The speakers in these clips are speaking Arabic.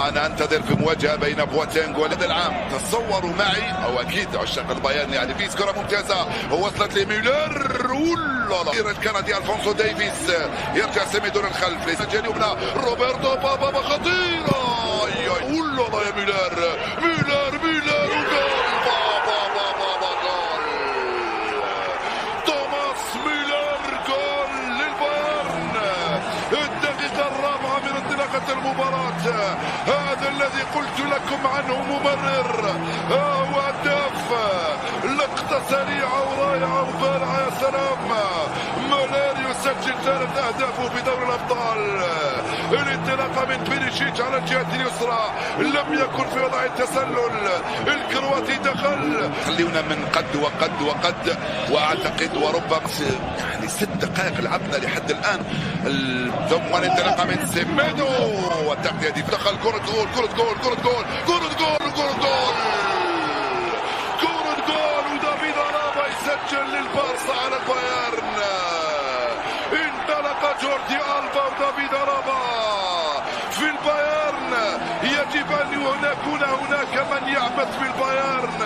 أنا أنتظر في مواجهة بين بواتينغ ولد العام. تصوروا معي أو أكيد عشاق البايرن يعني في كرة ممتازة وصلت لميلر ولا الكندي ألفونسو ديفيس يرجع سيميدو للخلف ليس جانبنا روبرتو بابا خطيرة ولا يا ميلر وجول بابا جول توماس ميلر جول للبايرن الدقيقة الرابعة من انطلاقة المباراة. هذا الذي قلت لكم عنه مبرر وهداف لقطة سريعة ورائعة وبارعة يا سلام. مولير يسجل 3 أهدافه في دوري الأبطال. الانطلاقة من بيريشيتش على الجهة اليسرى لم يكن في وضع التسلل. الكرواتي دخل. خليونا من قد واعتقد وربما يعني 6 دقائق لعبنا لحد الآن. ثم الانطلاقة من سيميدو والتغطية دي دخل كرة جول ودافيد ألابا يسجل للبارسا على البايرن. انطلق جوردي ألبا ودافيد ألابا في البايرن. يجب أن يكون هناك من يعبث بالبايرن.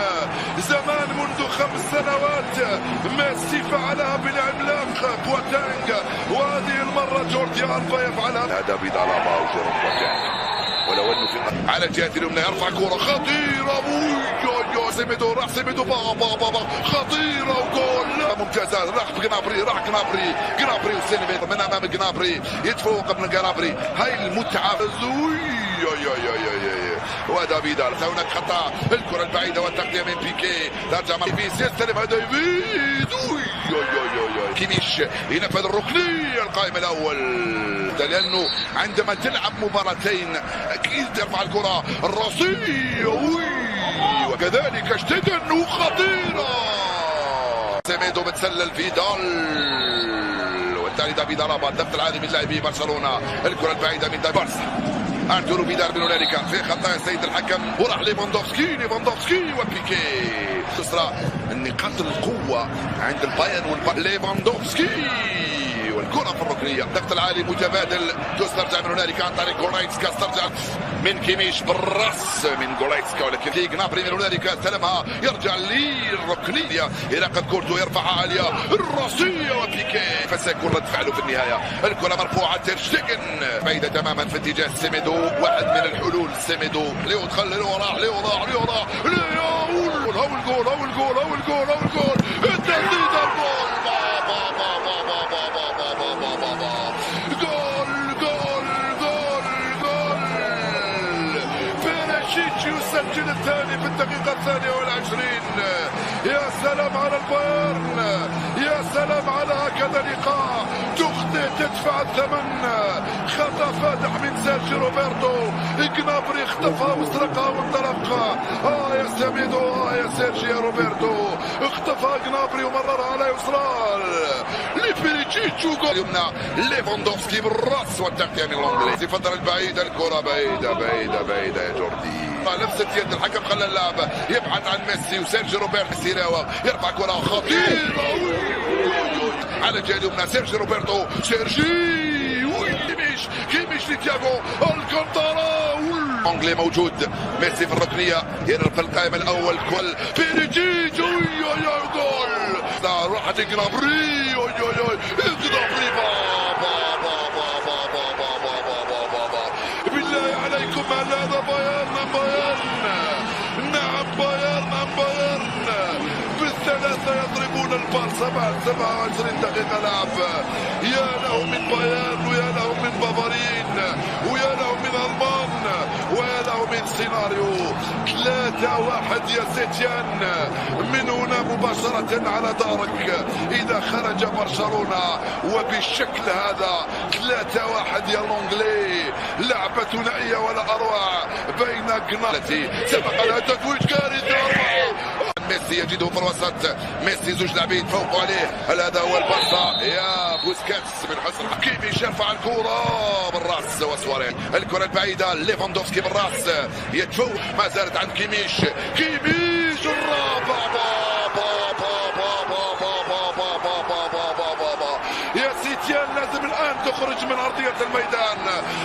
زمان منذ 5 سنوات ميسي فعلها بالعملاق بواتينغ وهذه المرة جوردي ألبا يفعلها. دافيد ألابا وجيروم بواتينغ ولو انه في على الجهه اليمنى يرفع كره خطيره سيميدو راح سيميدو بابا خطيره وجول ممتازه. راح جنابري وسينيفير من امام جنابري يتفوق من جنابري. هاي المتعه ودافيد هناك خطا. الكره البعيده والتغطيه من بيكي ترجع ديفيس يستلم ديفيد كيميش ينفذ الركنيه القائم الاول. لانه عندما تلعب مباراتين اكيد ترفع الكره الراسيه وكذلك اشتدن وخطيره. سيميدو بتسلل في دال والتالي دافيد ألابا الضبط العالي من لاعبي برشلونه. الكره البعيده من بارسا ارتورو فيدال من هنالك في خطا السيد الحكم وراح ليفاندوفسكي وبيكي. تسرى النقاط القوه عند البايرن ليفاندوفسكي والكره في الركنيه. الضغط العالي متبادل تسترجع من هنالك عن طريق غوريتسكا. استرجع من كيميش بالراس من غوريتسكا ولكن في جنابري من هنالك استلمها يرجع للركنيه يراقب كورته يرفعها عاليه الراسيه وبيكي فسيكون رد فعله في النهايه. الكره مرفوعه تيرشتيجن بعيده تماما في اتجاه سيميدو. واحد من الحلول سيميدو ليو دخل ليو الجول التسديد الجول بيريشيتش يسجل الثاني في الدقيقة 22. يا سلام على البايرن، يا سلام على هكذا لقاء تخطئ تدفع الثمن. خطأ فادح من سيرجي روبرتو. جنابري اختفى وسرقها وانطلق. يا سيميدو يا سيرجي يا روبرتو اختفى جنابري ومررها على يسرال لبيريتشيتش وجول يمنى ليفاندوفسكي بالراس والتغطية من الانجليزي. فضل البعيدة الكرة بعيدة يا جوردي. لمسة يد الحكم خلى اللاعب يبحث عن ميسي وسيرجي روبرتو. سيراوة يرفع كرة خطيرة على الجهة اليمنى. سيرجي روبرتو كيميش لتياغو الكانتارا انجلي موجود. ميسي في الركنيه يرفع القائم الاول كل بيريتشيتش جول. راحت جنابري بالله عليكم هل هذا بايرن؟ نعم بايرن بالثلاثه يضربون البارسا بعد 27 دقيقه لعب. يا له من بايرن ويا له من بافاريين ويا له من المان ويا له من سيناريو. 3-1 يا سيتيان من هنا مباشرة على دارك إذا خرج برشلونة وبالشكل هذا. 3-1 يا لونجلي. لعبة ثنائية ولا أروع بين جنالتي سبق لها تتويج كارثي. ميسي يجده في الوسط. ميسي زوج لاعبين فوق عليه. هذا هو البارسا يا بوسكاتس من حسن كيميش يرفع الكرة بالراس وسواريز. الكرة البعيدة ليفاندوفسكي بالراس يتفوق ما زالت عند كيميش الرابع. يا سيتيان لازم الآن تخرج من ارضيه الميدان.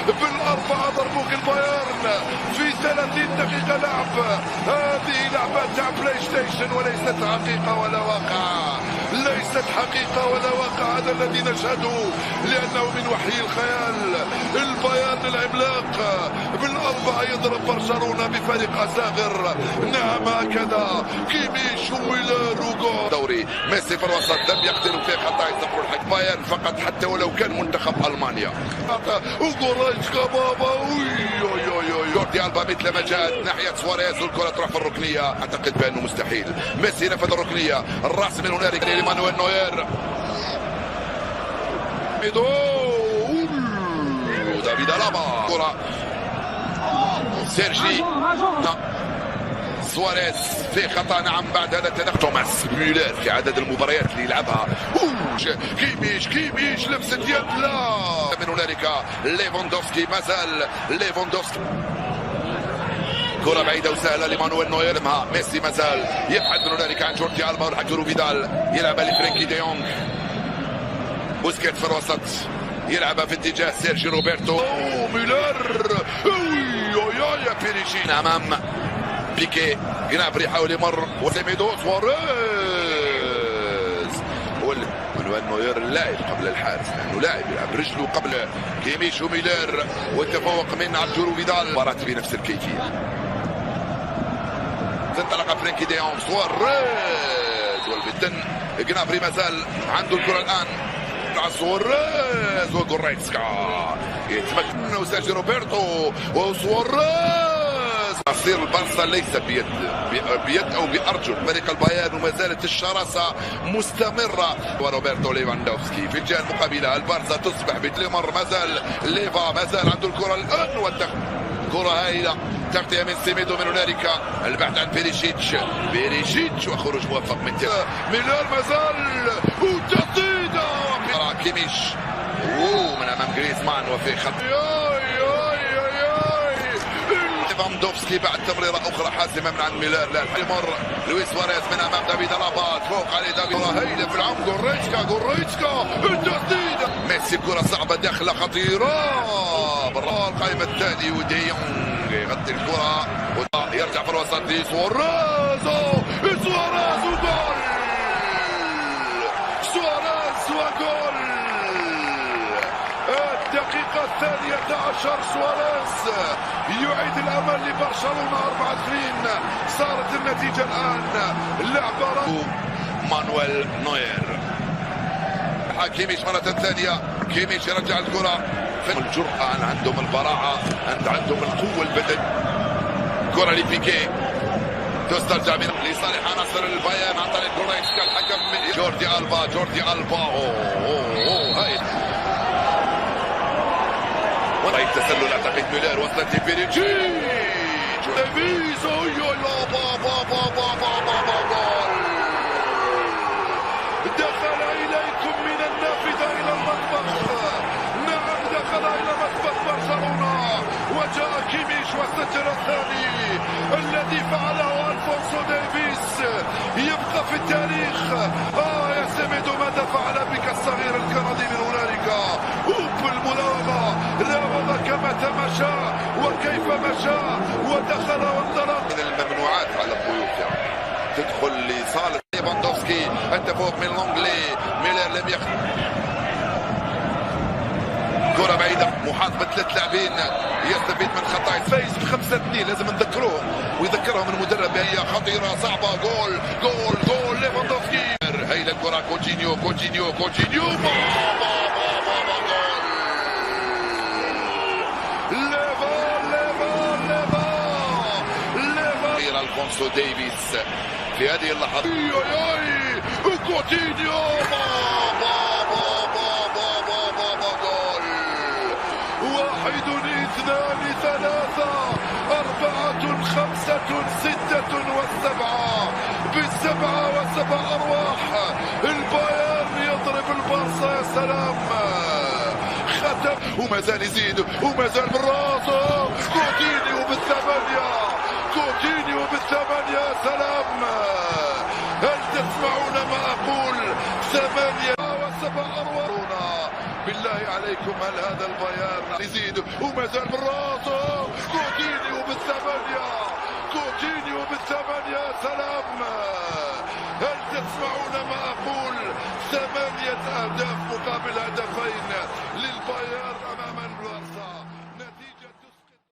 بالاربعه ضربوك البايرن في 30 دقيقه لعب. هذه لعبه تاع بلاي ستيشن وليست حقيقه ولا واقع، ليست حقيقه ولا واقع. هذا الذي نشهده لانه من وحي الخيال. البايرن العملاق بالاربعه يضرب برشلونه بفريق اصاغر. نعم هكذا. كيميش وميلر وجول. دوري ميسي في الوسط لم يقدروا في خطا يصبروا الحق. بايرن فقط حتى ولو كان منتخب المانيا. وغوريتشكا بابا جوردي ألبا مثل ما جاءت ناحيه سواريز والكره تروح في الركنيه. اعتقد بانه مستحيل. ميسي نفذ الركنيه، الراس من هنالك لمانويل نوير. دافيد ألابا كره سيرجي سواريز في خطا. نعم بعد هذا التدخل توماس ميلر في عدد المباريات اللي يلعبها. كيميش لمسه يد لا. من هنالك ليفاندوفسكي، مازال ليفاندوفسكي. كرة بعيدة وسهلة لمانويل نوير. ميسي مازال يبحث من هنالك عن جوردي ألبا والحكم فيدال يلعبها لفرانكي دي يونغ. بوسكيت في الوسط يلعبها في اتجاه سيرجي روبرتو. ميلر يا بيريشين امام بيكي. جنابري يحاول يمر وسيميدو سواريز. مانويل نوير اللاعب قبل الحارس لانه لاعب يلعب رجله قبل كيميش وميلر. والتفوق من ارتورو فيدال. مباراة بنفس الكيفية. انطلق فرانكي دي يونغ. سواريز والبدن. جنابري مازال عنده الكرة الان. سواريز وغوريتسكا يتمكن وسيرجي روبرتو وسواريز. مصير البارسا ليس بيد او بارجل فريق البايرن وما زالت الشراسه مستمره. وروبرتو ليفاندوفسكي في الجهه المقابله. البارسا تصبح بتليمر. مازال ليفا مازال عنده الكره الان والدخل. كره هائله تغطيه من سيميدو. من هنالك البحث عن بيريشيتش وخروج موفق من ميلر. مازال وتسديده كيميش من امام جريزمان وفي خط. ليفاندوفسكي بعد تمريره اخرى حاسمه من عند ميلر. لا يمر لويس سواريز من امام دافيد ألابا. فوق عليه دافيد هايله في العمق. غوريتشكا التسديده. ميسي كره صعبه داخله خطيره. القائمه الثاني ودي يونغ يغطي الكره يرجع في الوسط لسواريز. سواريز وجول. سواريز وجول. الدقيقة 12 سواريز يعيد الأمل لبرشلونة. 24 صارت النتيجة الآن. اللعبة مانويل نوير. كيميش مرة ثانية. كيميش يرجع الكرة. الجرأة عندهم، البراعة عندهم، القوة البدن. كرة لبيكي تسترجع من لصالح عناصر البايرن عن طريق غوريتسكا. الحكم من جوردي ألبا. هاي وراي التسلل اعتقد ميلر. وصلت لبيريتشيتش. ديفيز دخل اليكم من النافذة الى المطبخ. نعم دخل الى مطبخ برشلونة وجاء كيميش والسجل الثاني الذي فعله الفونسو ديفيز يبقى في التاريخ. يا سيميدو ماذا فعل بك الصغير الكندي من هنالك؟ بالمراوغة راوغ كما تمشى وكيف مشى ودخل وانطلق. من الممنوعات على الضيوف تدخل لصالح ليفاندوفسكي. التفوق من لونغلي. ميلر لم يخ. كرة بعيدة. محاطبة 3 لاعبين يستفيد من خطأ فايز ب5-2. لازم نذكروه ويذكرهم المدرب. هي خطيرة صعبة. جول ليفاندوفسكي. هي الكرة كوتينيو. الفونسو ديفيز في هذه اللحظة. كوتينيو جول. 1 2 3 4 5 6 و7 بالسبعة و7 أرواح. البايرن يضرب البارسا. يا سلام. ختم ومازال يزيد ومازال بالراس. كوتينيو بالثمانية. يا سلام. هل تسمعون ما أقول؟ 8 و7 أرواح. بالله عليكم هل هذا البيان يزيد وما زال بالراس. كوتينيو بالثمانية، كوتينيو بالثمانية. سلام، هل تسمعون ما أقول؟ 8 أهداف مقابل هدفين للبايرن أمام البارسا.